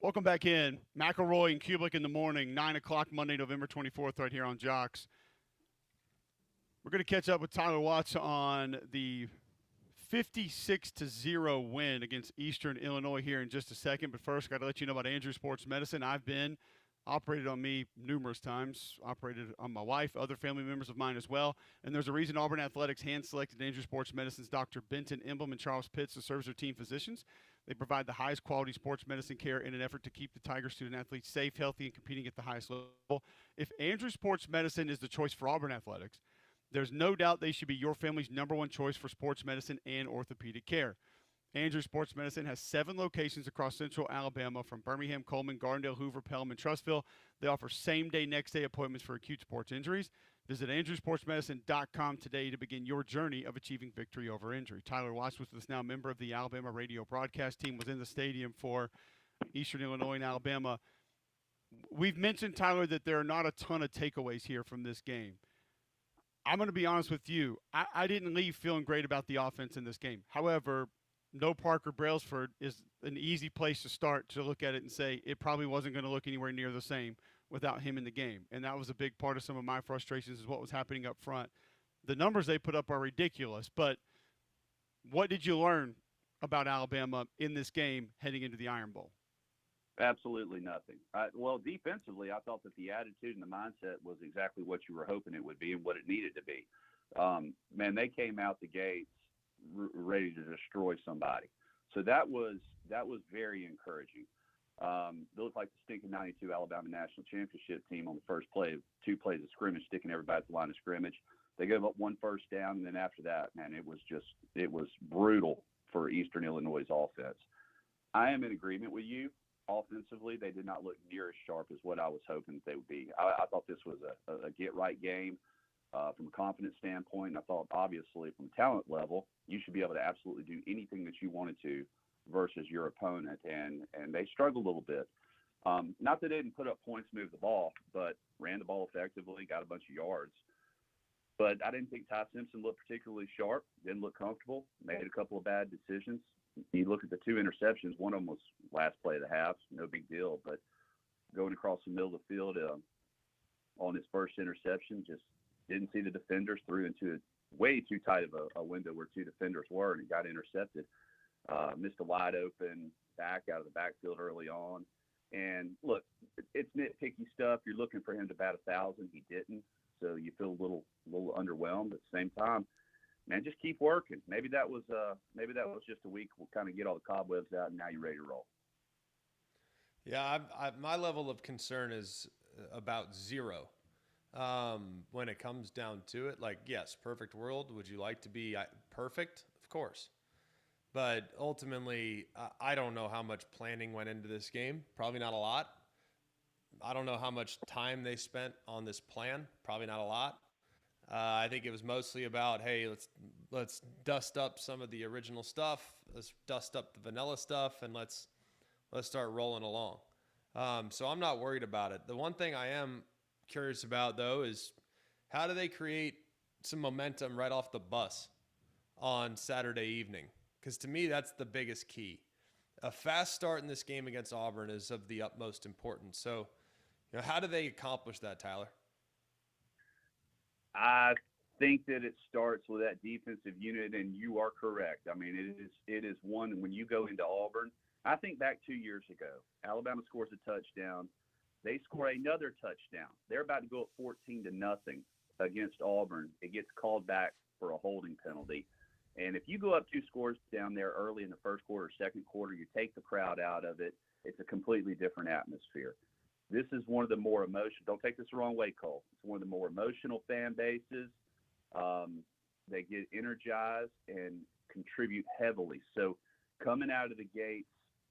Welcome back in. McElroy and Cubelic in the morning, 9 o'clock Monday, November 24th, right here on Jocks. We're going to catch up with Tyler Watts on the 56-0 win against Eastern Illinois here in just a second. But first, got to let you know about Andrew Sports Medicine. I've been operated on me numerous times, operated on my wife, other family members of mine as well. And there's a reason Auburn Athletics hand-selected Andrew Sports Medicine's Dr. Benton Emblem and Charles Pitts to serve as their team physicians. They provide the highest quality sports medicine care in an effort to keep the Tiger student-athletes safe, healthy, and competing at the highest level. If Andrew Sports Medicine is the choice for Auburn Athletics, there's no doubt they should be your family's number one choice for sports medicine and orthopedic care. Andrew Sports Medicine has 7 locations across central Alabama, from Birmingham, Coleman, Gardendale, Hoover, Pelham, and Trussville. They offer same-day, next-day appointments for acute sports injuries. Visit andrewsportsmedicine.com today to begin your journey of achieving victory over injury. Tyler Watts, with us now, a member of the Alabama radio broadcast team, was in the stadium for Eastern Illinois and Alabama. We've mentioned, Tyler, that there are not a ton of takeaways here from this game. I'm going to be honest with you. I didn't leave feeling great about the offense in this game. However, no Parker Brailsford is an easy place to start to look at it and say it probably wasn't going to look anywhere near the same without him in the game. And that was a big part of some of my frustrations, is what was happening up front. The numbers they put up are ridiculous, but what did you learn about Alabama in this game heading into the Iron Bowl? Absolutely nothing. Well, defensively, I thought that the attitude and the mindset was exactly what you were hoping it would be and what it needed to be. Man, they came out the gates ready to destroy somebody. So that was very encouraging. They looked like the stinking '92 Alabama National Championship team on the first play of 2 plays of scrimmage, sticking everybody at the line of scrimmage. They gave up 1 first down, and then after that, man, it was brutal for Eastern Illinois' offense. I am in agreement with you. Offensively, they did not look near as sharp as what I was hoping they would be. I thought this was a get-right game from a confidence standpoint. I thought, obviously, from a talent level, you should be able to absolutely do anything that you wanted to versus your opponent, and they struggled a little bit. Not that they didn't put up points, move the ball, but ran the ball effectively, got a bunch of yards. But I didn't think Ty Simpson looked particularly sharp, didn't look comfortable, made a couple of bad decisions. You look at the 2 interceptions, one of them was last play of the half, no big deal, but going across the middle of the field on his first interception, just didn't see the defenders, threw into way too tight of a window where 2 defenders were, and it got intercepted. Missed a wide open back out of the backfield early on. And look, it's nitpicky stuff. You're looking for him to bat 1,000. He didn't, so you feel a little underwhelmed. At the same time, man, just keep working. Maybe that was just a week. We'll kind of get all the cobwebs out, and now you're ready to roll. Yeah, my level of concern is about 0 when it comes down to it. Like, yes, perfect world. Would you like to be perfect? Of course. But ultimately, I don't know how much planning went into this game. Probably not a lot. I don't know how much time they spent on this plan. Probably not a lot. I think it was mostly about, hey, let's dust up some of the original stuff. Let's dust up the vanilla stuff, and let's start rolling along. So I'm not worried about it. The one thing I am curious about, though, is how do they create some momentum right off the bus on Saturday evening? Because to me, that's the biggest key. A fast start in this game against Auburn is of the utmost importance. So, how do they accomplish that, Tyler? I think that it starts with that defensive unit, and you are correct. I mean, it is one, when you go into Auburn, I think back 2 years ago, Alabama scores a touchdown. They score another touchdown. They're about to go up 14-0 against Auburn. It gets called back for a holding penalty. And if you go up 2 scores down there early in the first quarter, second quarter, you take the crowd out of it, it's a completely different atmosphere. This is one of the more emotional – don't take this the wrong way, Cole. It's one of the more emotional fan bases. They get energized and contribute heavily. So coming out of the gates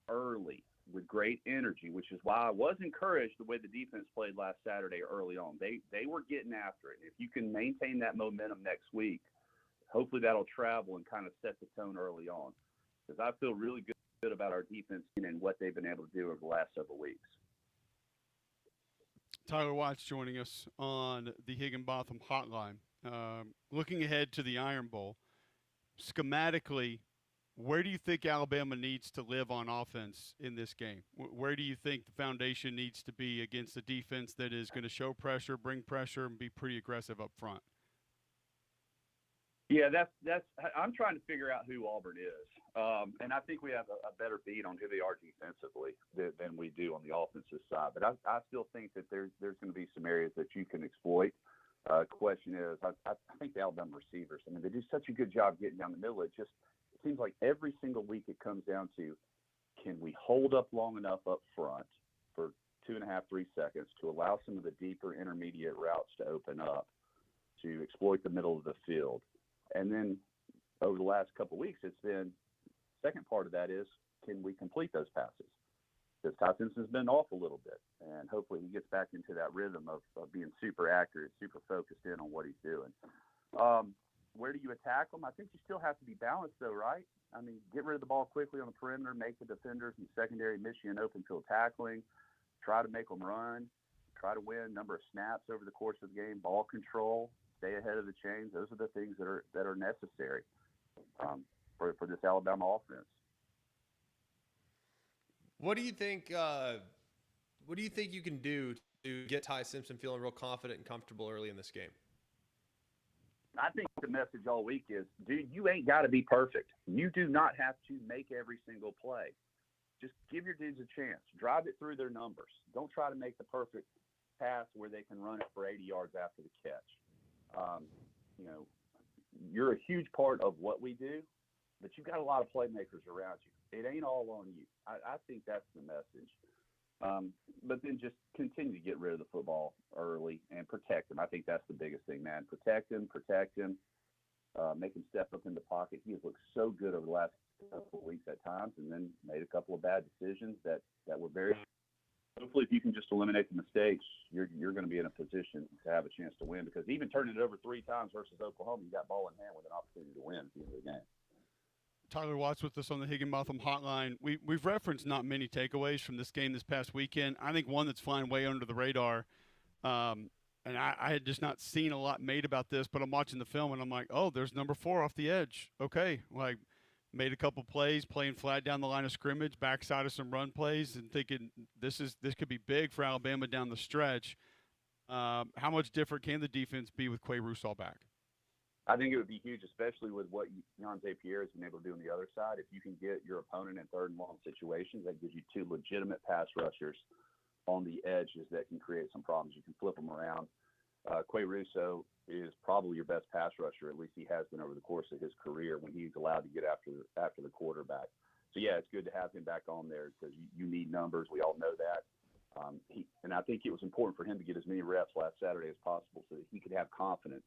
early with great energy, which is why I was encouraged the way the defense played last Saturday early on. They were getting after it. If you can maintain that momentum next week, hopefully that'll travel and kind of set the tone early on, because I feel really good about our defense and what they've been able to do over the last several weeks. Tyler Watts joining us on the Higginbotham Hotline. Looking ahead to the Iron Bowl, schematically, Where do you think Alabama needs to live on offense in this game? Where do you think the foundation needs to be against a defense that is going to show pressure, bring pressure, and be pretty aggressive up front? Yeah, that's. I'm trying to figure out who Auburn is, and I think we have a better beat on who they are defensively than we do on the offensive side. But I still think that there's going to be some areas that you can exploit. Question is, I think the Alabama receivers. I mean, they do such a good job getting down the middle. It seems like every single week it comes down to, can we hold up long enough up front for 2.5, 3 seconds to allow some of the deeper intermediate routes to open up, to exploit the middle of the field. And then over the last couple of weeks, it's been second part of that is, can we complete those passes? Because Ty Simpson's been off a little bit, and hopefully he gets back into that rhythm of being super accurate, super focused in on what he's doing. Where do you attack them? I think you still have to be balanced, though, right? I mean, get rid of the ball quickly on the perimeter, make the defenders and secondary miss you in open field tackling, try to make them run, try to win number of snaps over the course of the game, ball control, stay ahead of the chains. Those are the things that are necessary for this Alabama offense. What do you think? What do you think you can do to get Ty Simpson feeling real confident and comfortable early in this game? I think the message all week is, dude, you ain't got to be perfect. You do not have to make every single play. Just give your dudes a chance. Drive it through their numbers. Don't try to make the perfect pass where they can run it for 80 yards after the catch. You're a huge part of what we do, but you've got a lot of playmakers around you. It ain't all on you. I think that's the message. But then just continue to get rid of the football early and protect him. I think that's the biggest thing, man. Protect him, make him step up in the pocket. He has looked so good over the last couple of weeks at times, and then made a couple of bad decisions that were very – hopefully if you can just eliminate the mistakes, you're going to be in a position to have a chance to win, because even turning it over 3 times versus Oklahoma, you got ball in hand with an opportunity to win at the end of the game. Tyler Watts with us on the Higginbotham Hotline. We've referenced not many takeaways from this game this past weekend. I think one that's flying way under the radar, and I had just not seen a lot made about this, but I'm watching the film and I'm like, oh, there's number 4 off the edge. Okay, like made a couple plays, playing flat down the line of scrimmage, backside of some run plays, and thinking this could be big for Alabama down the stretch. How much different can the defense be with Quay Russaw back? I think it would be huge, especially with what Yontae Pierre has been able to do on the other side. If you can get your opponent in 3rd and long situations, that gives you 2 legitimate pass rushers on the edges that can create some problems. You can flip them around. Quay Russaw is probably your best pass rusher, at least he has been over the course of his career, when he's allowed to get after the quarterback. So, yeah, it's good to have him back on there, because you need numbers. We all know that. And I think it was important for him to get as many reps last Saturday as possible so that he could have confidence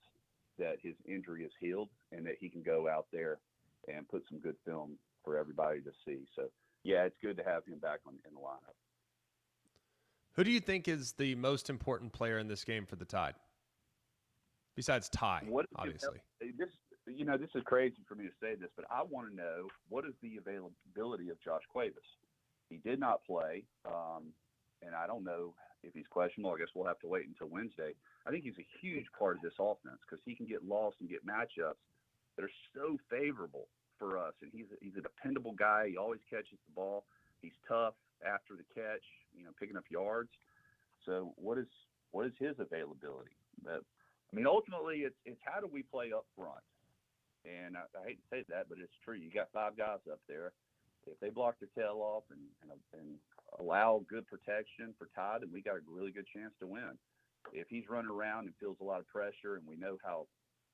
that his injury is healed and that he can go out there and put some good film for everybody to see. So, yeah, it's good to have him back in the lineup. Who do you think is the most important player in this game for the Tide? Besides Ty, obviously. This is crazy for me to say this, but I want to know, what is the availability of Josh Cuevas? He did not play, and I don't know if he's questionable. I guess we'll have to wait until Wednesday. I think he's a huge part of this offense, because he can get lost and get matchups that are so favorable for us. And he's a dependable guy. He always catches the ball. He's tough after the catch, picking up yards. So what is his availability? Ultimately, it's how do we play up front? And I hate to say that, but it's true. You got 5 guys up there. If they block their tail off and allow good protection for Ty, then we got a really good chance to win. If he's running around and feels a lot of pressure, and we know how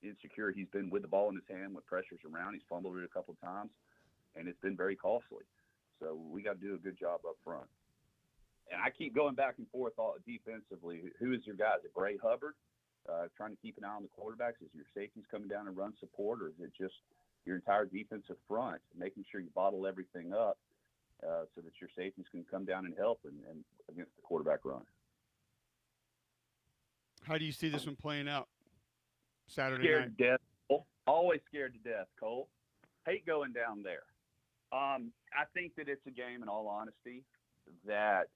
insecure he's been with the ball in his hand when pressure's around, he's fumbled it a couple of times, and it's been very costly. So we got to do a good job up front. And I keep going back and forth defensively. Who is your guy? Is it Bray Hubbard, trying to keep an eye on the quarterbacks? Is your safeties coming down and run support, or is it just your entire defensive front, making sure you bottle everything up so that your safeties can come down and help and against the quarterback run? How do you see this one playing out Saturday scared night? To death, Cole. Always scared to death, Cole. Hate going down there. I think that it's a game, in all honesty, that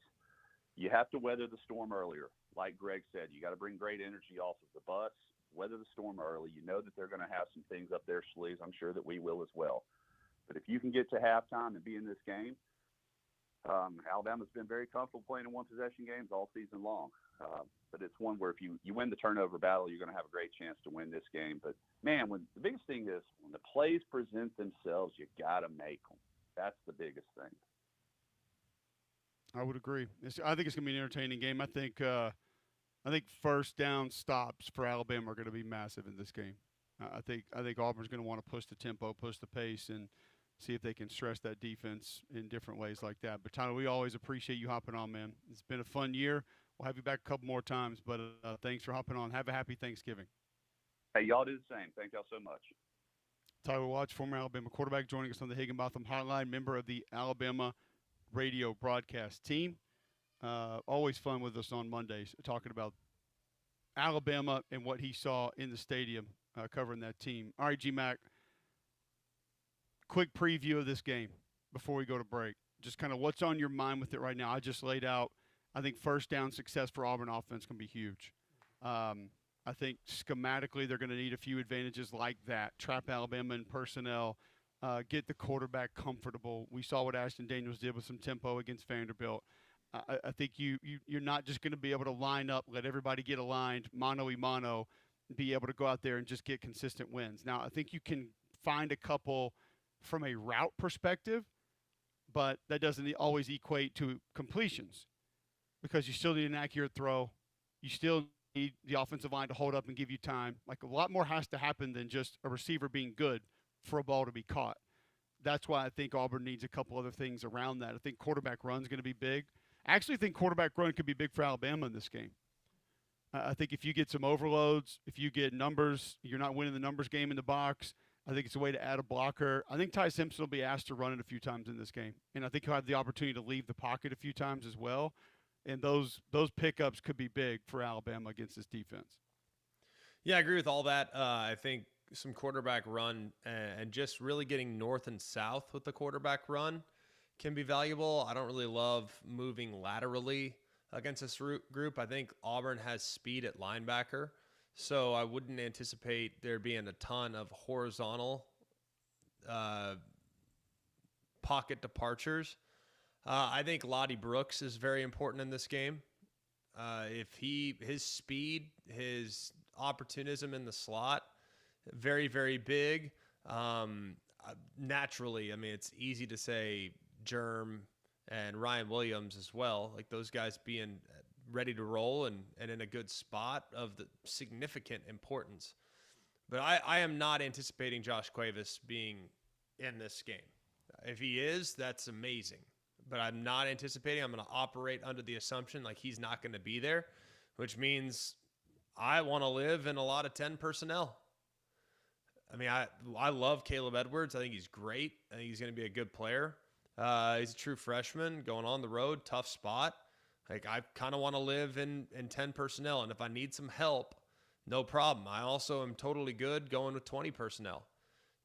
you have to weather the storm earlier. Like Greg said, you got to bring great energy off of the bus, weather the storm early. You know that they're going to have some things up their sleeves. I'm sure that we will as well. But if you can get to halftime and be in this game, Alabama's been very comfortable playing in one-possession games all season long. But it's one where if you win the turnover battle, you're going to have a great chance to win this game. But, man, the biggest thing is when the plays present themselves, you got to make them. That's the biggest thing. I would agree. I think it's going to be an entertaining game. I think first down stops for Alabama are going to be massive in this game. I think Auburn's going to want to push the tempo, push the pace, and see if they can stress that defense in different ways like that. But, Tyler, we always appreciate you hopping on, man. It's been a fun year. We'll have you back a couple more times, but thanks for hopping on. Have a happy Thanksgiving. Hey, y'all do the same. Thank y'all so much. Tyler Watts, former Alabama quarterback, joining us on the Higginbotham Hotline, member of the Alabama radio broadcast team. Always fun with us on Mondays, talking about Alabama and what he saw in the stadium, covering that team. All right, G-Mac, quick preview of this game before we go to break. Just kind of what's on your mind with it right now. I just laid out, I think first down success for Auburn offense can be huge. I think schematically they're going to need a few advantages like that. Trap Alabama in personnel, get the quarterback comfortable. We saw what Ashton Daniels did with some tempo against Vanderbilt. I think you're not just going to be able to line up, let everybody get aligned, mano-y-mano, be able to go out there and just get consistent wins. Now, I think you can find a couple from a route perspective, but that doesn't always equate to completions because you still need an accurate throw. You still need the offensive line to hold up and give you time. Like a lot more has to happen than just a receiver being good for a ball to be caught. That's why I think Auburn needs a couple other things around that. I think quarterback run is going to be big. I actually think quarterback run could be big for Alabama in this game. I think if you get some overloads, if you get numbers, you're not winning the numbers game in the box. I think it's a way to add a blocker. I think Ty Simpson will be asked to run it a few times in this game. And I think he'll have the opportunity to leave the pocket a few times as well. And those pickups could be big for Alabama against this defense. Yeah, I agree with all that. I think some quarterback run and just really getting north and south with the quarterback run can be valuable. I don't really love moving laterally against this group. I think Auburn has speed at linebacker, so I wouldn't anticipate there being a ton of horizontal pocket departures. I think Lottie Brooks is very important in this game. His speed, his opportunism in the slot, very, very big. Naturally, I mean, it's easy to say Germ and Ryan Williams as well, like those guys being ready to roll and in a good spot of the significant importance. But I am not anticipating Josh Cuevas being in this game. If he is, that's amazing. But I'm not anticipating. I'm going to operate under the assumption like he's not going to be there, which means I want to live in a lot of 10 personnel. I mean, I love Caleb Edwards. I think he's great. I think he's going to be a good player. He's a true freshman going on the road, tough spot. Like I kind of want to live in 10 personnel. And if I need some help, no problem. I also am totally good going with 20 personnel.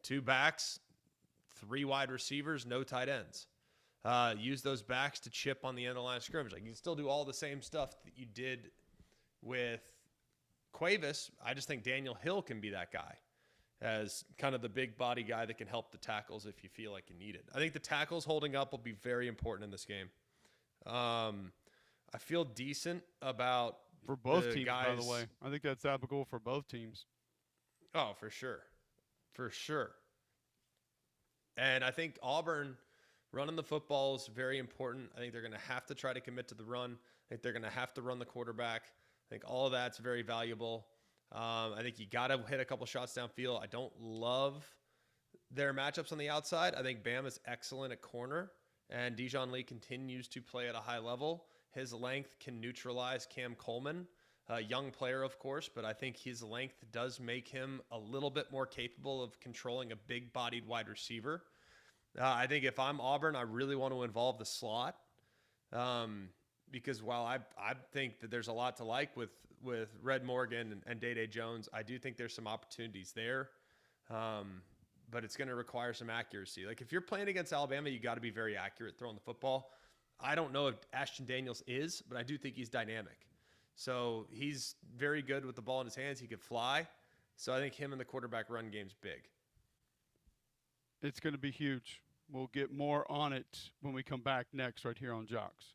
2 backs, 3 wide receivers, no tight ends. Use those backs to chip on the end of the line of scrimmage. Like you can still do all the same stuff that you did with Cuevas. I just think Daniel Hill can be that guy as kind of the big body guy that can help the tackles if you feel like you need it. I think the tackles holding up will be very important in this game. I feel decent about for both teams, guys. By the way. I think that's applicable for both teams. Oh, for sure. For sure. And I think Auburn running the football is very important. I think they're going to have to try to commit to the run. I think they're going to have to run the quarterback. I think all of that's very valuable. I think you got to hit a couple shots downfield. I don't love their matchups on the outside. I think Bam is excellent at corner, and Dijon Lee continues to play at a high level. His length can neutralize Cam Coleman, a young player, of course, but I think his length does make him a little bit more capable of controlling a big-bodied wide receiver. I think if I'm Auburn, I really want to involve the slot because while I think that there's a lot to like with Red Morgan and Day-Day Jones, I do think there's some opportunities there, but it's going to require some accuracy. Like if you're playing against Alabama, you got to be very accurate throwing the football. I don't know if Ashton Daniels is, but I do think he's dynamic. So he's very good with the ball in his hands. He could fly. So I think him and the quarterback run game's big. It's going to be huge. We'll get more on it when we come back next, right here on Jocks.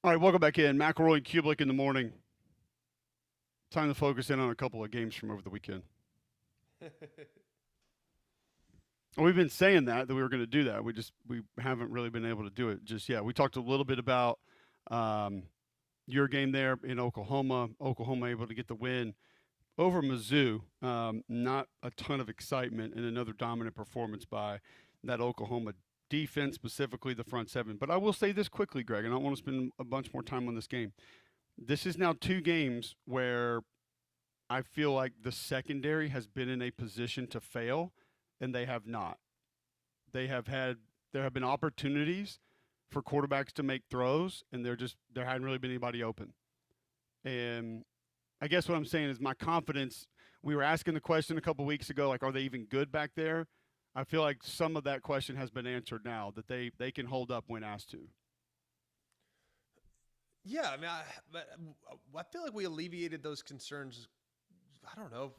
All right, welcome back in. McElroy and Cubelic in the morning. Time to focus in on a couple of games from over the weekend. We've been saying that we were going to do that. We haven't really been able to do it just yet. We talked a little bit about your game there in Oklahoma. Oklahoma able to get the win over Mizzou. Not a ton of excitement and another dominant performance by that Oklahoma defense, specifically the front seven. But I will say this quickly, Greg, and I don't want to spend a bunch more time on this game. This is now 2 games where I feel like the secondary has been in a position to fail, and they have not. There have been opportunities for quarterbacks to make throws, and there hadn't really been anybody open. And I guess what I'm saying is my confidence. We were asking the question a couple weeks ago, like, are they even good back there? I feel like some of that question has been answered now, that they can hold up when asked to. Yeah, I mean, I feel like we alleviated those concerns. I don't know.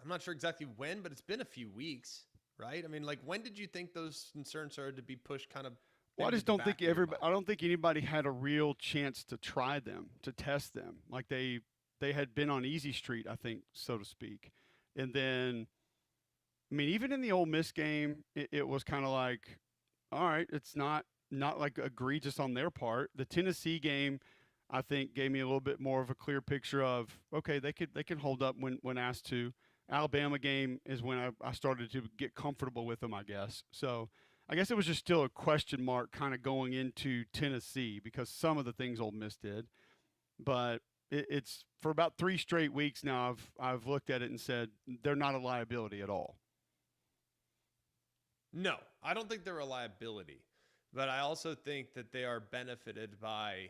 I'm not sure exactly when, but it's been a few weeks, right? I mean, like, when did you think those concerns started to be pushed kind of? Well, I just don't think I don't think anybody had a real chance to try them, to test them. Like they had been on easy street, I think, so to speak. And then I mean, even in the Ole Miss game, it was kind of like, all right, it's not like egregious on their part. The Tennessee game, I think, gave me a little bit more of a clear picture of okay, they can hold up when asked to. Alabama game is when I started to get comfortable with them, I guess. So I guess it was just still a question mark kind of going into Tennessee because some of the things Ole Miss did, but it's for about 3 straight weeks now. I've looked at it and said they're not a liability at all. No, I don't think they're a liability, but I also think that they are benefited by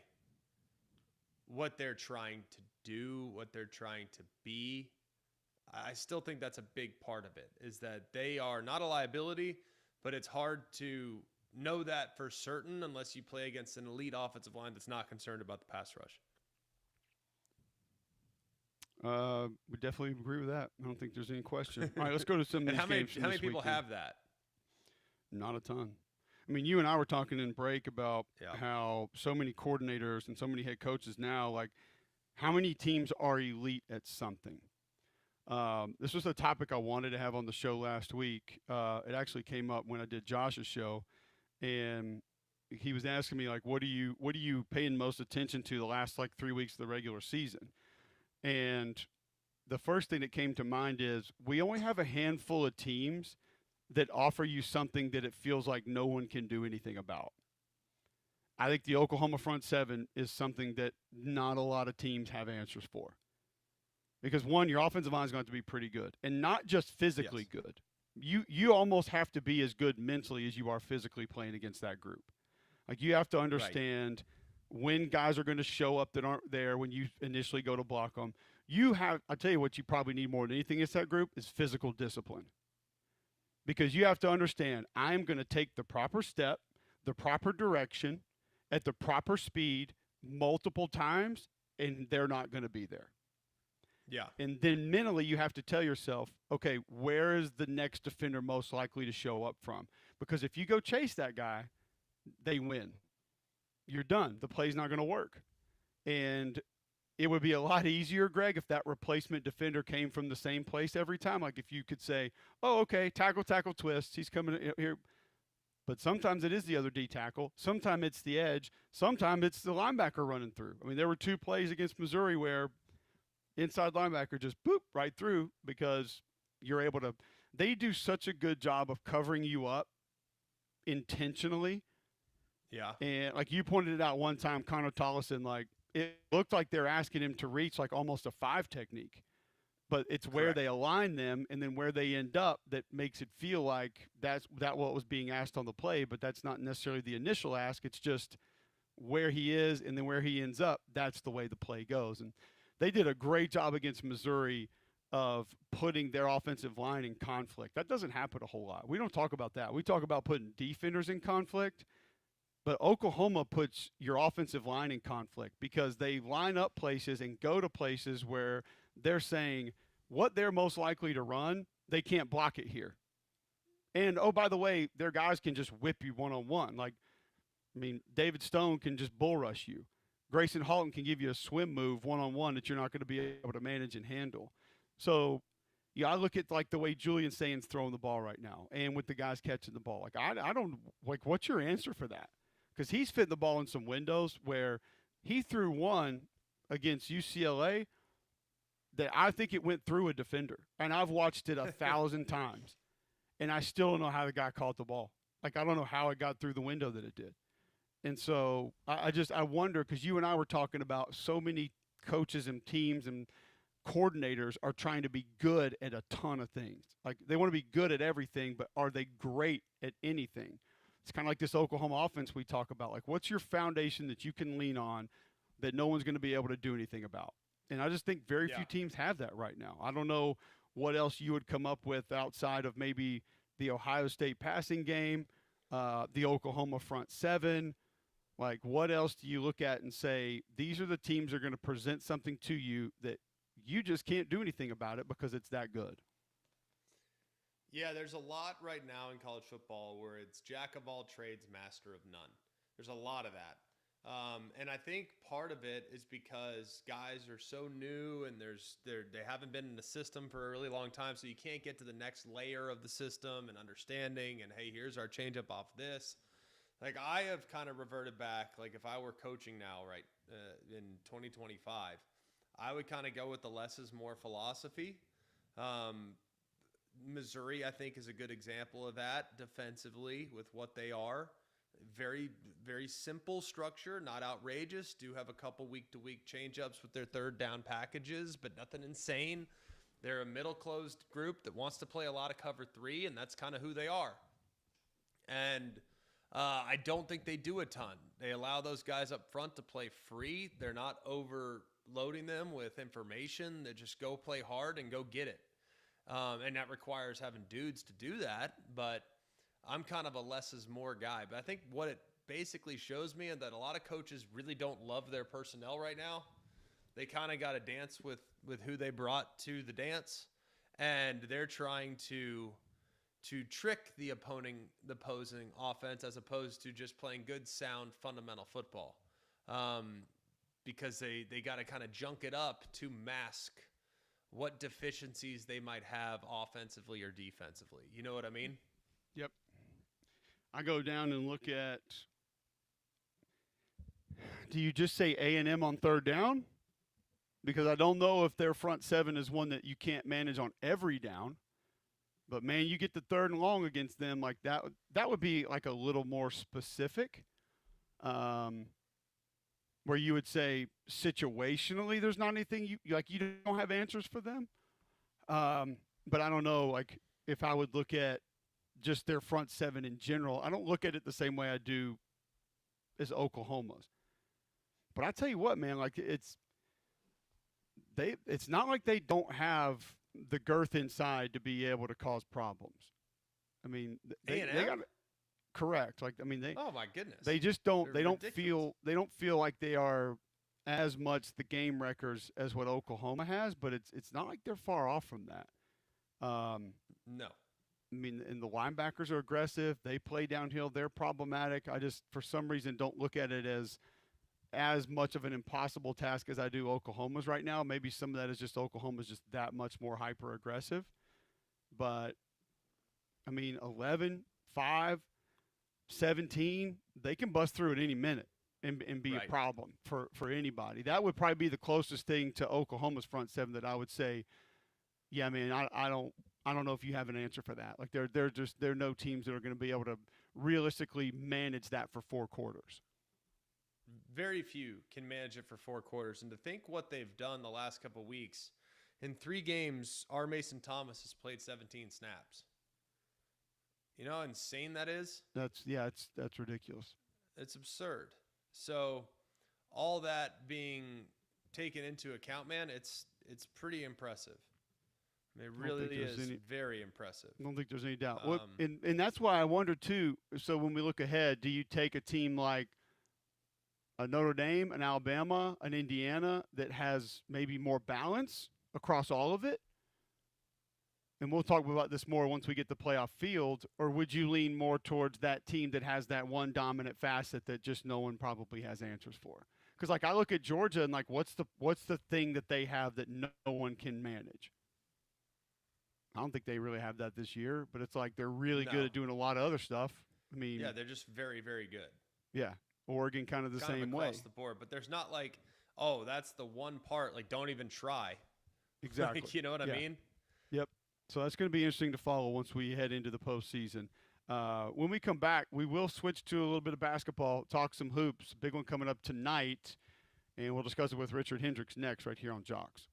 what they're trying to do, what they're trying to be. I still think that's a big part of it, is that they are not a liability, but it's hard to know that for certain unless you play against an elite offensive line that's not concerned about the pass rush. We definitely agree with that. I don't think there's any question. All right, let's go to some of these games. How many people have that? Not a ton. I mean, you and I were talking in break about Yeah. how so many coordinators and so many head coaches now, like, how many teams are elite at something? This was a topic I wanted to have on the show last week. It actually came up when I did Josh's show, and he was asking me like, what are you paying most attention to the last like 3 weeks of the regular season? And the first thing that came to mind is we only have a handful of teams that offer you something that it feels like no one can do anything about. I think the Oklahoma front seven is something that not a lot of teams have answers for. Because one, your offensive line is going to have to be pretty good, and not just physically good. You almost have to be as good mentally as you are physically playing against that group. Like you have to understand when guys are going to show up that aren't there when you initially go to block them. I tell you what, you probably need more than anything against that group is physical discipline. Because you have to understand, I'm going to take the proper step, the proper direction, at the proper speed multiple times, and they're not going to be there. Yeah. And then mentally, you have to tell yourself, okay, where is the next defender most likely to show up from? Because if you go chase that guy, they win. You're done. The play's not going to work. And it would be a lot easier, Greg, if that replacement defender came from the same place every time. Like if you could say, oh, okay, tackle, twist. He's coming here. But sometimes it is the other D tackle. Sometimes it's the edge. Sometimes it's the linebacker running through. I mean, there were 2 plays against Missouri where inside linebacker just boop right through because you're able to – they do such a good job of covering you up intentionally. Yeah. And like you pointed it out one time, Connor Tollison, like it looked like they're asking him to reach like almost a 5 technique. But it's where they align them and then where they end up that makes it feel like that's what was being asked on the play, but that's not necessarily the initial ask. It's just where he is and then where he ends up. That's the way the play goes. And they did a great job against Missouri of putting their offensive line in conflict. That doesn't happen a whole lot. We don't talk about that. We talk about putting defenders in conflict. But Oklahoma puts your offensive line in conflict because they line up places and go to places where they're saying what they're most likely to run, they can't block it here. And, oh, by the way, their guys can just whip you one-on-one. Like, I mean, David Stone can just bull rush you. Grayson Halton can give you a swim move one-on-one that you're not going to be able to manage and handle. So, yeah, I look at, like, the way Julian Sands throwing the ball right now and with the guys catching the ball. Like, I don't – like, what's your answer for that? Because he's fitting the ball in some windows where he threw one against UCLA that I think it went through a defender. And I've watched it 1,000 times. And I still don't know how the guy caught the ball. Like, I don't know how it got through the window that it did. And so I wonder, because you and I were talking about so many coaches and teams and coordinators are trying to be good at a ton of things. Like, they want to be good at everything, but are they great at anything? It's kind of like this Oklahoma offense we talk about. Like, what's your foundation that you can lean on that no one's going to be able to do anything about? And I just think very few teams have that right now. I don't know what else you would come up with outside of maybe the Ohio State passing game, the Oklahoma front seven. Like, what else do you look at and say, these are the teams that are going to present something to you that you just can't do anything about it because it's that good? Yeah, there's a lot right now in college football where it's jack of all trades, master of none. There's a lot of that. And I think part of it is because guys are so new and they haven't been in the system for a really long time, so you can't get to the next layer of the system and understanding. And hey, here's our changeup off this. Like I have kind of reverted back. Like if I were coaching now, right, in 2025, I would kind of go with the less is more philosophy. Missouri, I think, is a good example of that defensively with what they are. Very, very simple structure, not outrageous. Do have a couple week-to-week change-ups with their third down packages, but nothing insane. They're a middle closed group that wants to play a lot of cover 3, and that's kind of who they are. And I don't think they do a ton. They allow those guys up front to play free. They're not overloading them with information. They just go play hard and go get it. And that requires having dudes to do that, but I'm kind of a less is more guy. But I think what it basically shows me is that a lot of coaches really don't love their personnel right now. They kind of got to dance with who they brought to the dance, and they're trying to trick the opposing offense as opposed to just playing good, sound, fundamental football. Because they got to kind of junk it up to mask what deficiencies they might have offensively or defensively. You know what I mean? Yep. I go down and look at, do you just say A&M on third down? Because I don't know if their front seven is one that you can't manage on every down. But, man, you get the third and long against them like that. That would be like a little more specific, where you would say situationally there's not anything you don't have answers for them. But I don't know, like, if I would look at just their front seven in general, I don't look at it the same way I do as Oklahoma's. But I tell you what, man, like it's not like they don't have the girth inside to be able to cause problems. I mean, they got it correct. Like, I mean, oh my goodness, they just don't. They're ridiculous. They don't feel like they are as much the game wreckers as what Oklahoma has. But it's not like they're far off from that. No. I mean, and the linebackers are aggressive. They play downhill. They're problematic. I just, for some reason, don't look at it as much of an impossible task as I do Oklahoma's right now. Maybe some of that is just Oklahoma's just that much more hyper aggressive. But I mean, 11, 5, 17, they can bust through at any minute and be right. a problem for anybody. That would probably be the closest thing to Oklahoma's front seven that I would say, yeah, man, I don't know if you have an answer for that. Like there are no teams that are going to be able to realistically manage that for 4 quarters. Very few can manage it for 4 quarters. And to think what they've done the last couple of weeks, in 3 games, our Mason Thomas has played 17 snaps. You know how insane that is? That's ridiculous. It's absurd. So all that being taken into account, man, it's pretty impressive. I mean, it really is very impressive. I don't think there's any doubt. And that's why I wonder, too, so when we look ahead, do you take a team like a Notre Dame, an Alabama, an Indiana that has maybe more balance across all of it? And we'll talk about this more once we get the playoff field. Or would you lean more towards that team that has that one dominant facet that just no one probably has answers for? Because, like, I look at Georgia and, like, what's the thing that they have that no one can manage? I don't think they really have that this year, but it's like they're really good at doing a lot of other stuff. I mean, yeah, they're just very, very good. Yeah, Oregon kind of the same way across the board, but there's not like, oh, that's the one part. Like, don't even try. Exactly. Like, you know what I mean? Yep. So that's going to be interesting to follow once we head into the postseason. When we come back, we will switch to a little bit of basketball, talk some hoops. Big one coming up tonight, and we'll discuss it with Richard Hendricks next right here on Jocks.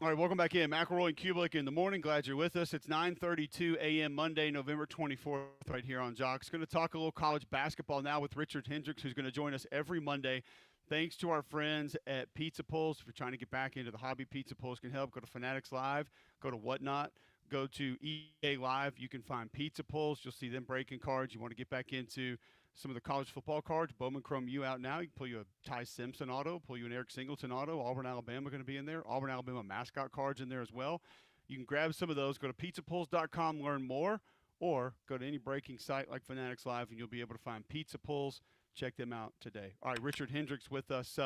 All right, welcome back in. McElroy and Cubelic in the morning. Glad you're with us. It's 9:32 a.m. Monday, November 24th, right here on Jocks. Going to talk a little college basketball now with Richard Hendricks, who's going to join us every Monday. Thanks to our friends at Pizza Pulls. If you're trying to get back into the hobby, Pizza Pulls can help. Go to Fanatics Live, go to Whatnot, go to EA Live. You can find Pizza Pulls. You'll see them breaking cards. You want to get back into some of the college football cards. Bowman Chrome U out now. You can pull you a Ty Simpson auto, pull you an Eric Singleton auto. Auburn, Alabama going to be in there. Auburn, Alabama mascot cards in there as well. You can grab some of those. Go to pizzapulls.com, learn more, or go to any breaking site like Fanatics Live, and you'll be able to find Pizza Pulls. Check them out today. All right, Richard Hendricks with us.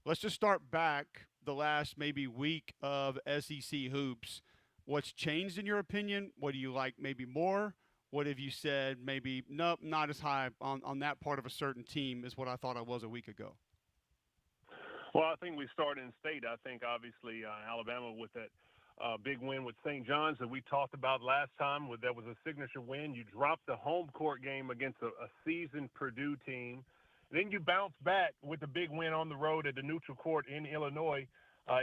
Let's just start back the last maybe week of SEC hoops. What's changed in your opinion? What do you like maybe more? What have you said maybe, nope, not as high on that part of a certain team as what I thought I was a week ago? Well, I think we start in state. I think obviously Alabama with that big win with St. John's that we talked about last time. That was a signature win. You dropped the home court game against a seasoned Purdue team. Then you bounce back with the big win on the road at the neutral court in Illinois,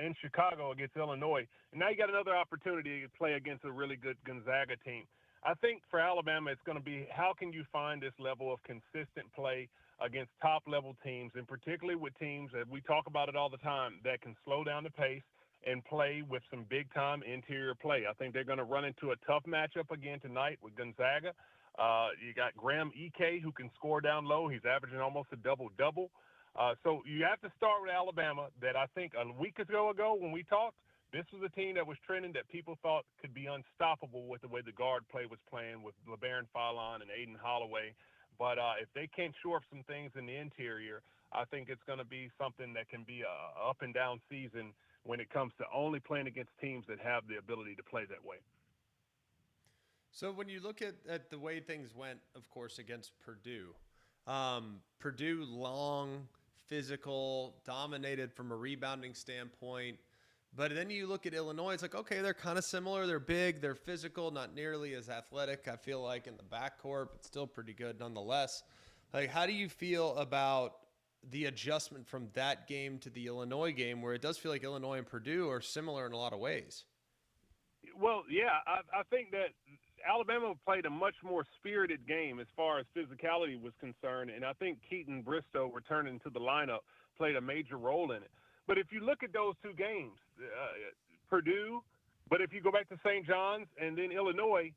in Chicago against Illinois. And now you got another opportunity to play against a really good Gonzaga team. I think for Alabama, it's going to be how can you find this level of consistent play against top-level teams, and particularly with teams that we talk about it all the time that can slow down the pace and play with some big-time interior play. I think they're going to run into a tough matchup again tonight with Gonzaga. You got Graham Ike, who can score down low. He's averaging almost a double-double. So you have to start with Alabama that I think a week ago when we talked, this was a team that was trending that people thought could be unstoppable with the way the guard play was playing with LeBaron Fallon and Aiden Holloway. But if they can't shore up some things in the interior, I think it's going to be something that can be a up and down season when it comes to only playing against teams that have the ability to play that way. So when you look at the way things went, of course, against Purdue, Purdue long, physical, dominated from a rebounding standpoint. But then you look at Illinois, it's like, okay, they're kind of similar. They're big, they're physical, not nearly as athletic, I feel like, in the backcourt, but still pretty good nonetheless. Like, how do you feel about the adjustment from that game to the Illinois game, where it does feel like Illinois and Purdue are similar in a lot of ways? Well, yeah, I think that Alabama played a much more spirited game as far as physicality was concerned, and I think Keaton Bristow returning to the lineup played a major role in it. But if you look at those two games, Purdue, but if you go back to St. John's and then Illinois,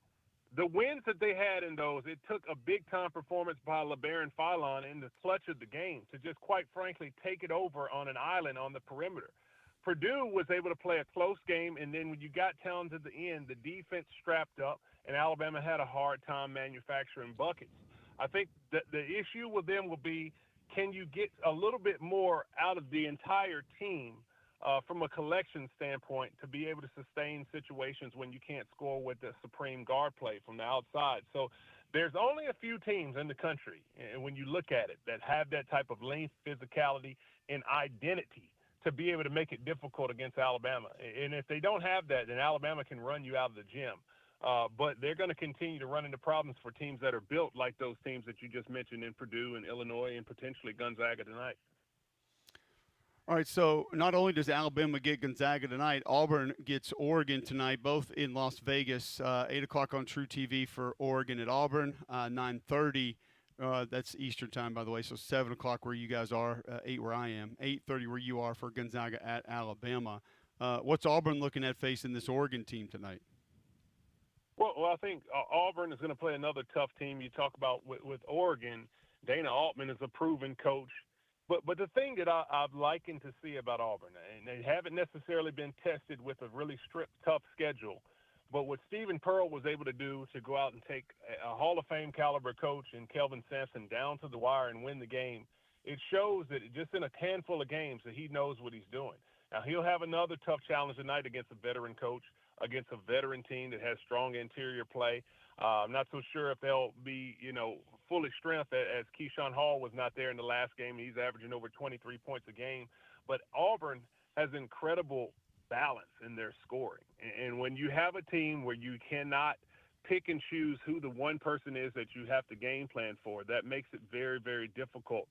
the wins that they had in those, it took a big-time performance by LeBaron Fallon in the clutch of the game to just, quite frankly, take it over on an island on the perimeter. Purdue was able to play a close game, and then when you got down to the end, the defense strapped up, and Alabama had a hard time manufacturing buckets. I think that the issue with them will be, can you get a little bit more out of the entire team from a collection standpoint to be able to sustain situations when you can't score with the supreme guard play from the outside? So there's only a few teams in the country, and when you look at it, that have that type of length, physicality, and identity to be able to make it difficult against Alabama. And if they don't have that, then Alabama can run you out of the gym. But they're going to continue to run into problems for teams that are built like those teams that you just mentioned in Purdue and Illinois and potentially Gonzaga tonight. All right, so not only does Alabama get Gonzaga tonight, Auburn gets Oregon tonight, both in Las Vegas, 8 o'clock on True TV for Oregon at Auburn, 9:30. That's Eastern time, by the way, so 7 o'clock where you guys are, 8 where I am, 8:30 where you are for Gonzaga at Alabama. What's Auburn looking at facing this Oregon team tonight? Well, I think Auburn is going to play another tough team. You talk about with Oregon, Dana Altman is a proven coach. But the thing that I've likened to see about Auburn, and they haven't necessarily been tested with a really strict, tough schedule, but what Stephen Pearl was able to do to go out and take a Hall of Fame caliber coach and Kelvin Sampson down to the wire and win the game, it shows that just in a handful of games that he knows what he's doing. Now, he'll have another tough challenge tonight against a veteran coach, against a veteran team that has strong interior play. I'm not so sure if they'll be, fully strength as Keyshawn Hall was not there in the last game. He's averaging over 23 points a game. But Auburn has incredible balance in their scoring. And when you have a team where you cannot pick and choose who the one person is that you have to game plan for, that makes it very, very difficult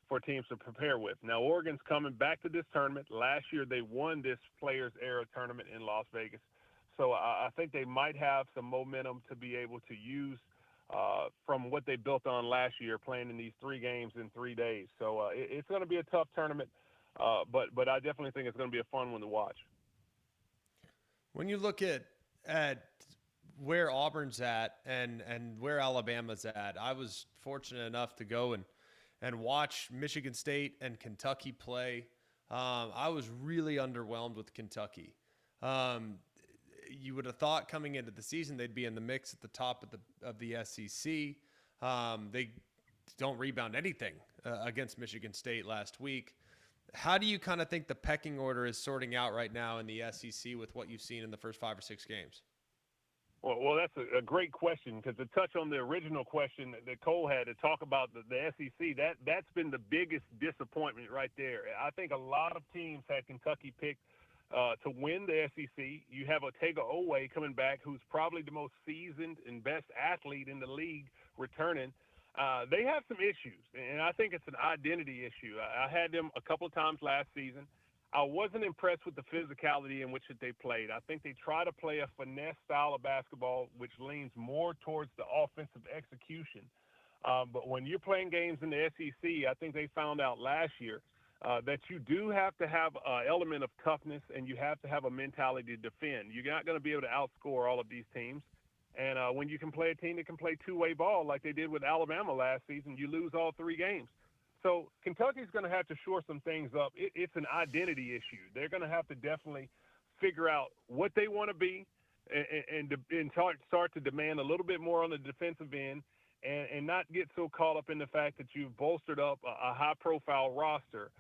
for teams to prepare with. Now, Oregon's coming back to this tournament. Last year, they won this Players Era tournament in Las Vegas. So I think they might have some momentum to be able to use from what they built on last year, playing in these 3 games in 3 days. So it's going to be a tough tournament, but I definitely think it's going to be a fun one to watch. When you look at where Auburn's at and where Alabama's at, I was fortunate enough to go and watch Michigan State and Kentucky play. I was really underwhelmed with Kentucky. You would have thought coming into the season they'd be in the mix at the top of the SEC. They don't rebound anything against Michigan State last week. How do you kind of think the pecking order is sorting out right now in the SEC with what you've seen in the first 5 or 6 games? Well, that's a great question, because to touch on the original question that Cole had to talk about the SEC, that's been the biggest disappointment right there. I think a lot of teams had Kentucky picked to win the SEC. You have Otega Oweh coming back, who's probably the most seasoned and best athlete in the league returning. They have some issues, and I think it's an identity issue. I had them a couple of times last season. I wasn't impressed with the physicality in which they played. I think they try to play a finesse style of basketball, which leans more towards the offensive execution. But when you're playing games in the SEC, I think they found out last year that you do have to have an element of toughness, and you have to have a mentality to defend. You're not going to be able to outscore all of these teams. And when you can play a team that can play two-way ball like they did with Alabama last season, you lose all 3 games. So Kentucky's going to have to shore some things up. It's an identity issue. They're going to have to definitely figure out what they want to be and start to demand a little bit more on the defensive end, and not get so caught up in the fact that you've bolstered up a high-profile roster.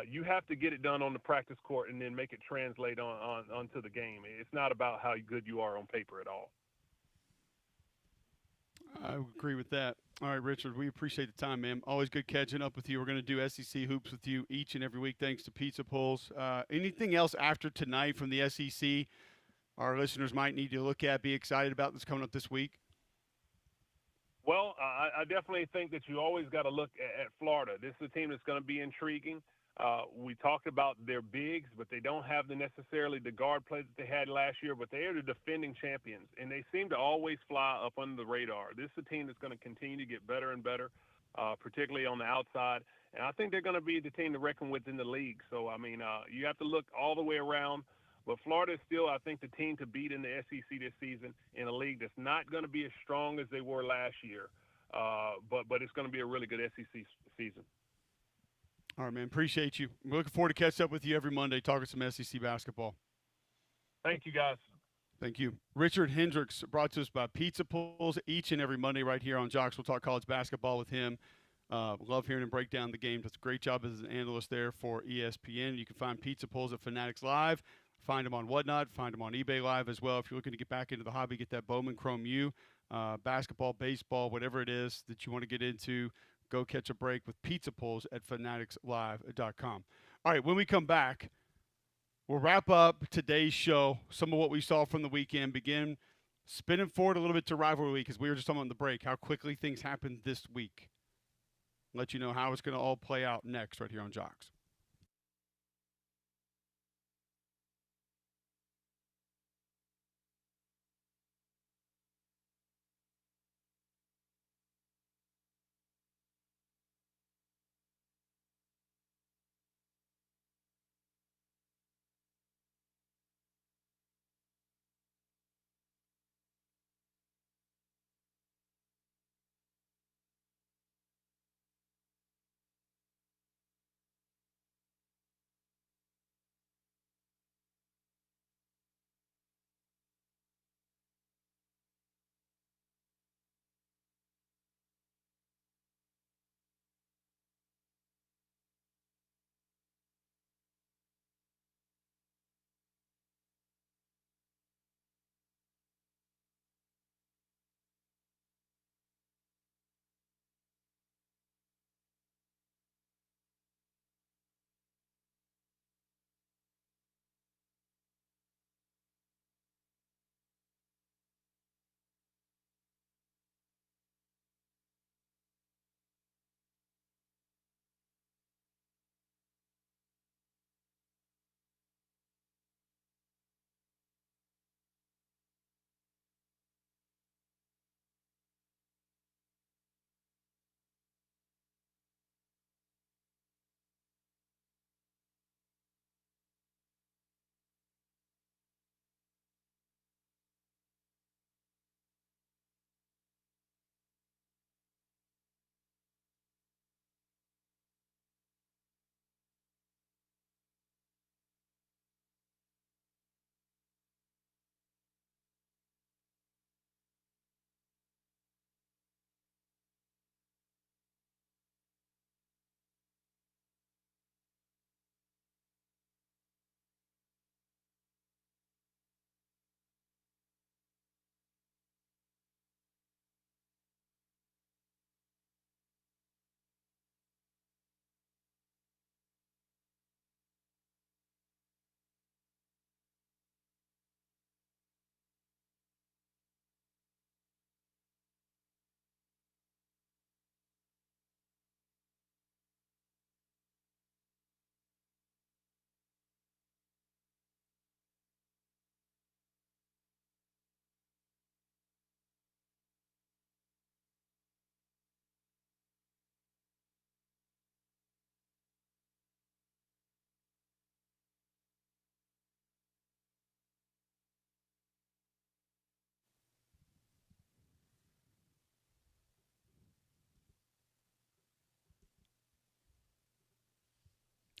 You have to get it done on the practice court and then make it translate onto the game. It's not about how good you are on paper at all. I agree with that. All right, Richard, we appreciate the time, man. Always good catching up with you. We're going to do SEC hoops with you each and every week, thanks to Pizza Pulls. Anything else after tonight from the SEC our listeners might need to look at, be excited about that's coming up this week? Well, I definitely think that you always got to look at Florida. This is a team that's going to be intriguing. We talked about their bigs, but they don't have necessarily the guard play that they had last year, but they are the defending champions, and they seem to always fly up under the radar. This is a team that's going to continue to get better and better, particularly on the outside, and I think they're going to be the team to reckon with in the league. So, I mean, you have to look all the way around, but Florida is still, I think, the team to beat in the SEC this season in a league that's not going to be as strong as they were last year, but it's going to be a really good SEC season. All right, man. Appreciate you. We're looking forward to catch up with you every Monday, talking some SEC basketball. Thank you, guys. Thank you. Richard Hendricks, brought to us by Pizza Pulls each and every Monday right here on Jocks. We'll talk college basketball with him. Love hearing him break down the game. Does a great job as an analyst there for ESPN. You can find Pizza Pulls at Fanatics Live. Find them on Whatnot. Find them on eBay Live as well. If you're looking to get back into the hobby, get that Bowman Chrome U, basketball, baseball, whatever it is that you want to get into, go catch a break with Pizza Pulls at fanaticslive.com. All right, when we come back, we'll wrap up today's show, some of what we saw from the weekend, begin spinning forward a little bit to rivalry week, because we were just talking on the break, how quickly things happened this week. Let you know how it's going to all play out next right here on Jocks.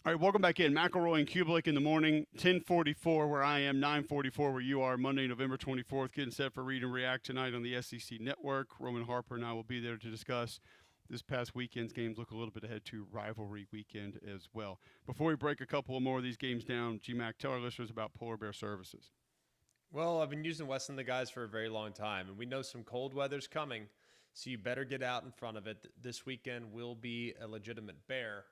All right, welcome back in. McElroy and Cubelic in the morning, 10:44 where I am, 9:44 where you are. Monday, November 24th, getting set for Read and React tonight on the SEC Network. Roman Harper and I will be there to discuss this past weekend's games. Look a little bit ahead to rivalry weekend as well. Before we break a couple more of these games down, G-Mac, tell our listeners about Polar Bear Services. Well, I've been using Weston the guys for a very long time, and we know some cold weather's coming, so you better get out in front of it. This weekend will be a legitimate bear.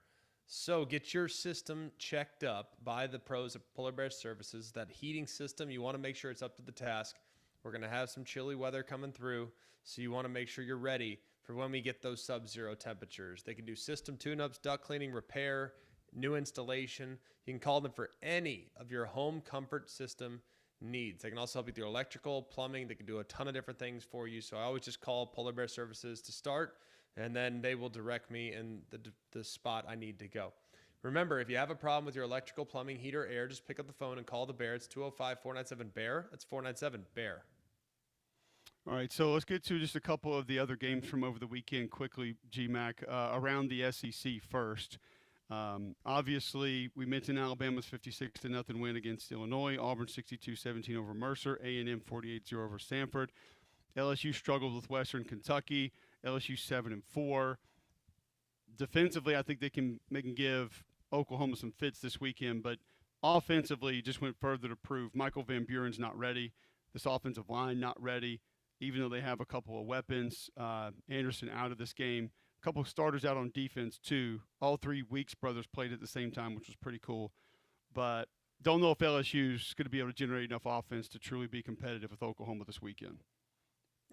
So get your system checked up by the pros at Polar Bear Services. That heating system, you want to make sure it's up to the task. We're going to have some chilly weather coming through, so you want to make sure you're ready for when we get those sub-zero temperatures. They can do system tune-ups, duct cleaning, repair, new installation. You can call them for any of your home comfort system needs. They can also help you with your electrical, plumbing. They can do a ton of different things for you. So I always just call Polar Bear Services to start, and then they will direct me in the spot I need to go. Remember, if you have a problem with your electrical, plumbing, heater, air, just pick up the phone and call the Bear. It's 205-497-BEAR. That's 497-BEAR. All right, so let's get to just a couple of the other games from over the weekend quickly, G-Mac, around the SEC first. Obviously, we mentioned Alabama's 56-0 win against Illinois, Auburn 62-17 over Mercer, A&M 48-0 over Samford. LSU struggled with Western Kentucky, LSU 7-4. Defensively, I think they can give Oklahoma some fits this weekend, but offensively, just went further to prove Michael Van Buren's not ready. This offensive line not ready, even though they have a couple of weapons. Anderson out of this game. A couple of starters out on defense, too. All three Weeks brothers played at the same time, which was pretty cool. But don't know if LSU's going to be able to generate enough offense to truly be competitive with Oklahoma this weekend.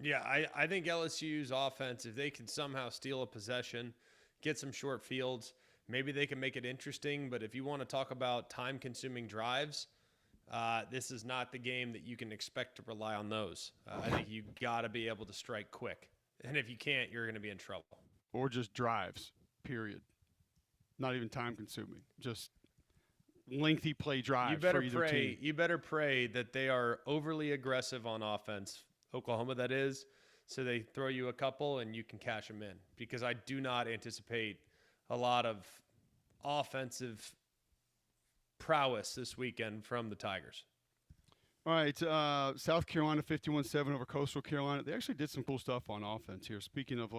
Yeah, I think LSU's offense, if they can somehow steal a possession, get some short fields, maybe they can make it interesting. But if you want to talk about time-consuming drives, this is not the game that you can expect to rely on those. I think you got to be able to strike quick. And if you can't, you're going to be in trouble. Or just drives, period. Not even time-consuming. Just lengthy play drives for either team. You better pray that they are overly aggressive on offense, Oklahoma that is, so they throw you a couple and you can cash them in. Because I do not anticipate a lot of offensive prowess this weekend from the Tigers. All right, South Carolina 51-7 over Coastal Carolina. They actually did some cool stuff on offense here. Speaking of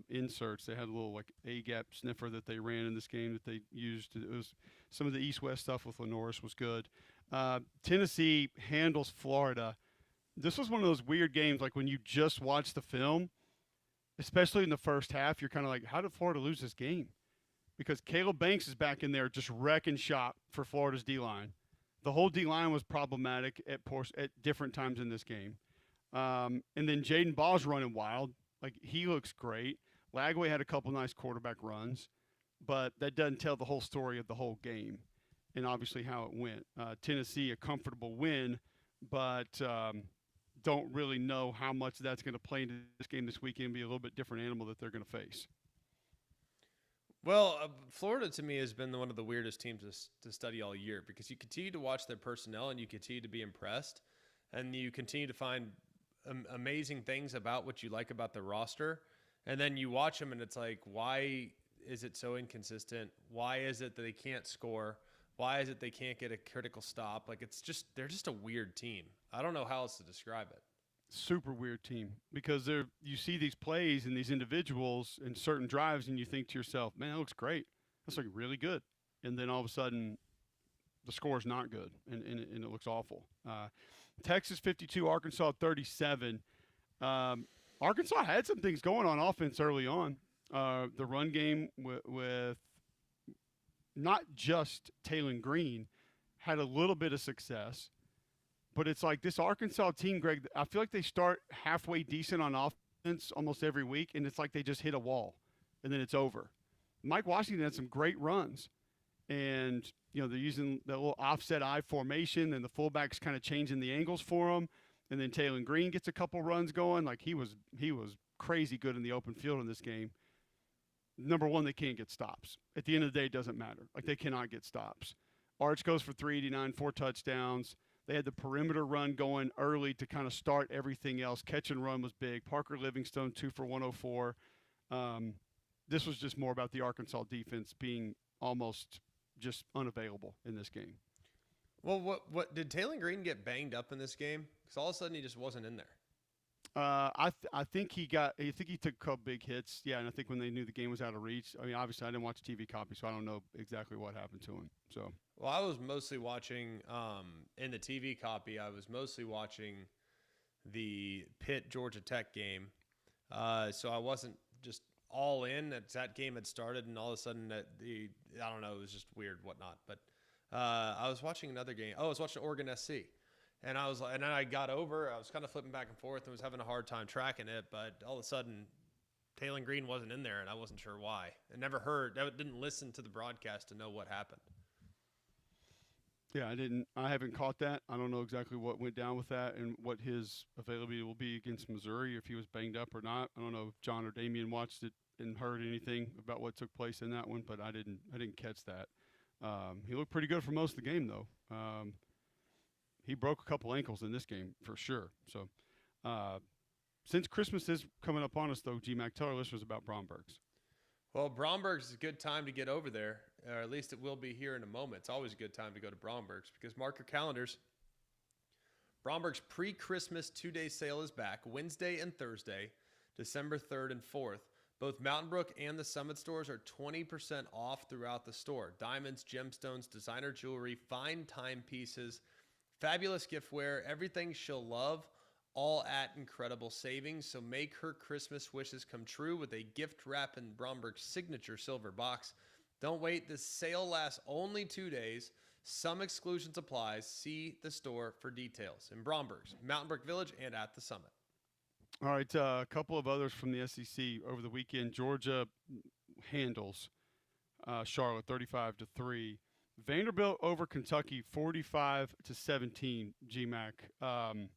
inserts, they had a little A-gap sniffer that they ran in this game that they used. It was some of the East-West stuff with Lenoris was good. Tennessee handles Florida. This was one of those weird games, like when you just watch the film, especially in the first half, you're kind of like, how did Florida lose this game? Because Caleb Banks is back in there just wrecking shop for Florida's D-line. The whole D-line was problematic at different times in this game. And then Jaden Ball's running wild. Like, he looks great. Lagway had a couple nice quarterback runs, but that doesn't tell the whole story of the whole game and obviously how it went. Tennessee, a comfortable win, but don't really know how much that's going to play into this game this weekend, be a little bit different animal that they're going to face. Well, Florida to me has been one of the weirdest teams to study all year because you continue to watch their personnel and you continue to be impressed and you continue to find amazing things about what you like about the roster. And then you watch them and it's like, why is it so inconsistent? Why is it that they can't score? Why is it they can't get a critical stop? Like, they're just a weird team. I don't know how else to describe it. Super weird team because you see these plays and these individuals in certain drives and you think to yourself, man, that looks great. That's like really good. And then all of a sudden the score is not good and it looks awful. Texas 52, Arkansas 37. Arkansas had some things going on offense early on. The run game with not just Taylon Green had a little bit of success. But it's like this Arkansas team, Greg, I feel like they start halfway decent on offense almost every week, and it's like they just hit a wall, and then it's over. Mike Washington had some great runs, and, they're using the little offset I formation, and the fullback's kind of changing the angles for them, and then Taylon Green gets a couple runs going. Like, he was crazy good in the open field in this game. Number one, they can't get stops. At the end of the day, it doesn't matter. Like, they cannot get stops. Arch goes for 389, 4 touchdowns. They had the perimeter run going early to kind of start everything else. Catch and run was big. Parker Livingstone, 2 for 104. This was just more about the Arkansas defense being almost just unavailable in this game. Well, what did Taylor Green get banged up in this game? Because all of a sudden he just wasn't in there. I think he took a couple big hits. Yeah, and I think when they knew the game was out of reach. I mean, obviously I didn't watch TV copy, so I don't know exactly what happened to him. So. Well, I was mostly watching in the TV copy. I was mostly watching the Pitt Georgia Tech game, so I wasn't just all in. That game had started, and all of a sudden I don't know, it was just weird, whatnot. But I was watching another game. Oh, I was watching Oregon SC. And then I got over. I was kind of flipping back and forth and was having a hard time tracking it. But all of a sudden, Taylor Green wasn't in there, and I wasn't sure why. I didn't listen to the broadcast to know what happened. Yeah, I haven't caught that. I don't know exactly what went down with that and what his availability will be against Missouri, if he was banged up or not. I don't know if John or Damien watched it and heard anything about what took place in that one, but I didn't catch that. He looked pretty good for most of the game, though. He broke a couple ankles in this game for sure. So, since Christmas is coming up on us, though, G-Mac, tell our listeners about Bromberg's. Well, Bromberg's is a good time to get over there, or at least it will be here in a moment. It's always a good time to go to Bromberg's because mark your calendars. Bromberg's pre-Christmas 2-day sale is back Wednesday and Thursday, December 3rd and 4th. Both Mountain Brook and the Summit stores are 20% off throughout the store. Diamonds, gemstones, designer jewelry, fine timepieces, fabulous giftware, everything she'll love, all at incredible savings. So make her Christmas wishes come true with a gift wrap in Bromberg's signature silver box. Don't wait. This sale lasts only 2 days. Some exclusions apply. See the store for details. In Bromberg's, Mountain Brook Village, and at the Summit. All right, a couple of others from the SEC over the weekend. Georgia handles Charlotte 35-3. Vanderbilt over Kentucky 45-17. GMAC.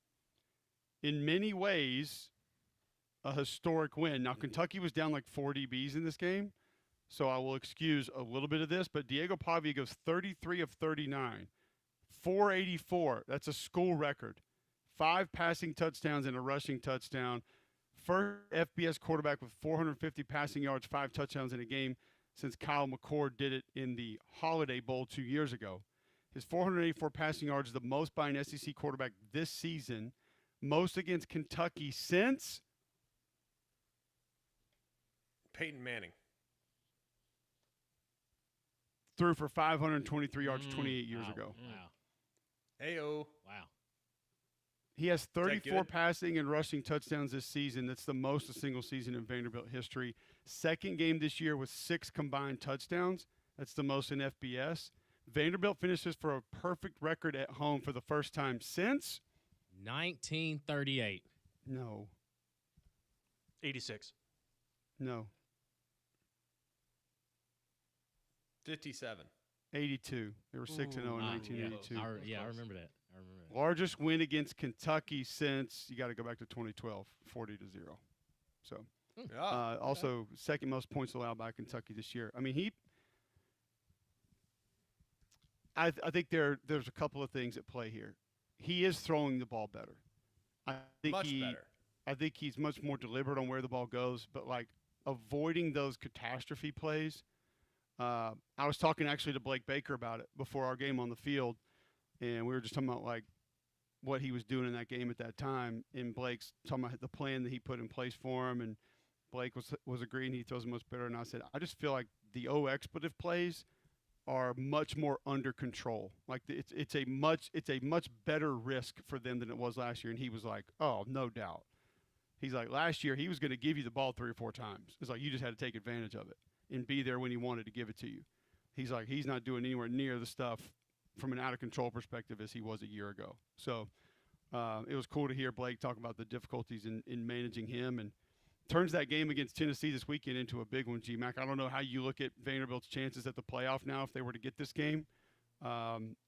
In many ways, a historic win. Now Kentucky was down like 4 DBs in this game, so I will excuse a little bit of this. But Diego Pavia goes 33 of 39, 484. That's a school record. 5 passing touchdowns and a rushing touchdown. First FBS quarterback with 450 passing yards, 5 touchdowns in a game since Kyle McCord did it in the Holiday Bowl 2 years ago. His 484 passing yards is the most by an SEC quarterback this season, most against Kentucky since Peyton Manning. Threw for 523 yards 28 years ago. Wow. Ayo. Wow. He has 34 good? passing and rushing touchdowns this season. That's the most a single season in Vanderbilt history. Second game this year with 6 combined touchdowns. That's the most in FBS. Vanderbilt finishes for a perfect record at home for the first time since 1938. No. 86. No. 57. 82. They were 6-0 in Wow. 1982. I remember that. Largest win against Kentucky since, you got to go back to 2012, 40-0. So, also second most points allowed by Kentucky this year. I mean, I think there's a couple of things at play here. He is throwing the ball better. I think better. I think he's much more deliberate on where the ball goes, but like avoiding those catastrophe plays. I was talking actually to Blake Baker about it before our game on the field, and we were just talking about like what he was doing in that game at that time. And Blake's talking about the plan that he put in place for him, and Blake was agreeing he throws much better. And I said, I just feel like the expletive plays are much more under control. Like it's a much better risk for them than it was last year. And he was like, oh, no doubt. He's like, last year he was going to give you the ball 3 or 4 times. It's like you just had to take advantage of it and be there when he wanted to give it to you. He's like, he's not doing anywhere near the stuff from an out-of-control perspective as he was a year ago. So it was cool to hear Blake talk about the difficulties in managing him, and turns that game against Tennessee this weekend into a big one, G-Mac. I don't know how you look at Vanderbilt's chances at the playoff now if they were to get this game,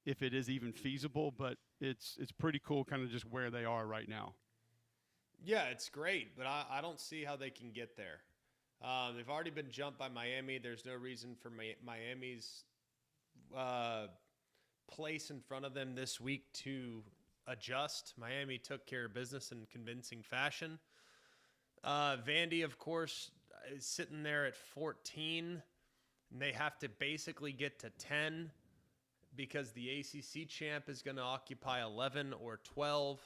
if it is even feasible, but it's pretty cool kind of just where they are right now. Yeah, it's great, but I don't see how they can get there. They've already been jumped by Miami. There's no reason for Miami's place in front of them this week to adjust. Miami took care of business in convincing fashion. Vandy, of course, is sitting there at 14. and they have to basically get to 10 because the ACC champ is going to occupy 11 or 12.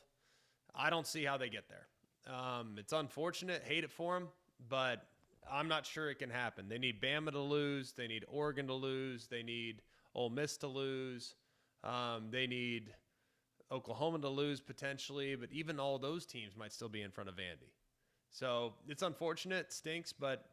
I don't see how they get there. It's unfortunate, hate it for them, but I'm not sure it can happen. They need Bama to lose. They need Oregon to lose. They need Ole Miss to lose. They need Oklahoma to lose potentially, but even all those teams might still be in front of Vandy. So it's unfortunate, it stinks, but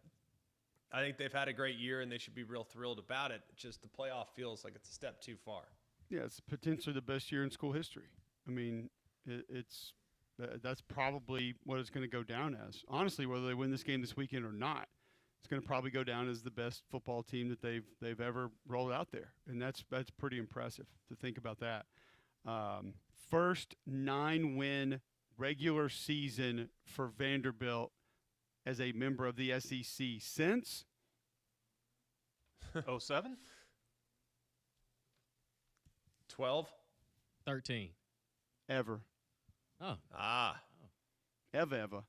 I think they've had a great year and they should be real thrilled about it. Just the playoff feels like it's a step too far. Yeah, it's potentially the best year in school history. I mean, that's probably what it's going to go down as. Honestly, whether they win this game this weekend or not, it's going to probably go down as the best football team that they've ever rolled out there, and that's pretty impressive to think about that. First 9-win regular season for Vanderbilt as a member of the SEC since 07? 12? 13. ever. Oh, Ever.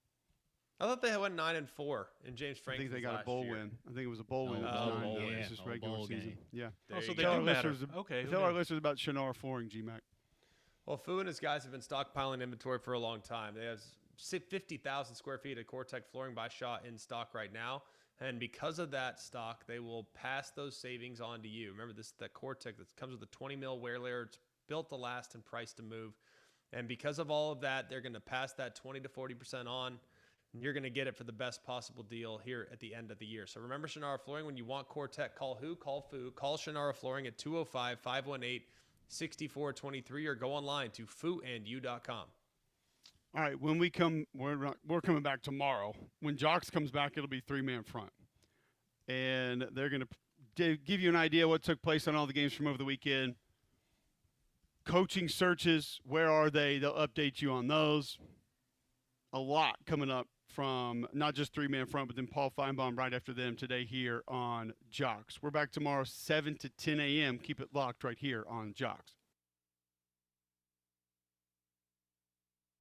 I thought they went 9-4 in James I Franklin's think they got a last bowl year. win. I think it was a bowl win. It was Oh, nine, bowl though. win. It's just Yeah, regular bowl season. game. Yeah. Oh, so Tell they our do matter. listeners- Okay. who Tell our knew? listeners about Shannara Flooring, GMAC. Well, Fu and his guys have been stockpiling inventory for a long time. They have 50,000 square feet of Cortec flooring by Shaw in stock right now. And because of that stock, they will pass those savings on to you. Remember, this the Cortec that comes with a 20 mil wear layer. It's built to last and priced to move. And because of all of that, they're going to pass that 20 to 40% on. And you're going to get it for the best possible deal here at the end of the year. So remember Shannara Flooring, when you want Cortec, call who? Call Fu. Call Shannara Flooring at 205-518-6423 or go online to fooandyou.com. All right, when we come, we're coming back tomorrow. When Jocks comes back, it'll be 3-man front. And they're going to give you an idea what took place on all the games from over the weekend. Coaching searches, where are they? They'll update you on those. A lot coming up from not just 3-man front, but then Paul Feinbaum right after them today here on Jocks. We're back tomorrow, 7 to 10 a.m. Keep it locked right here on Jocks.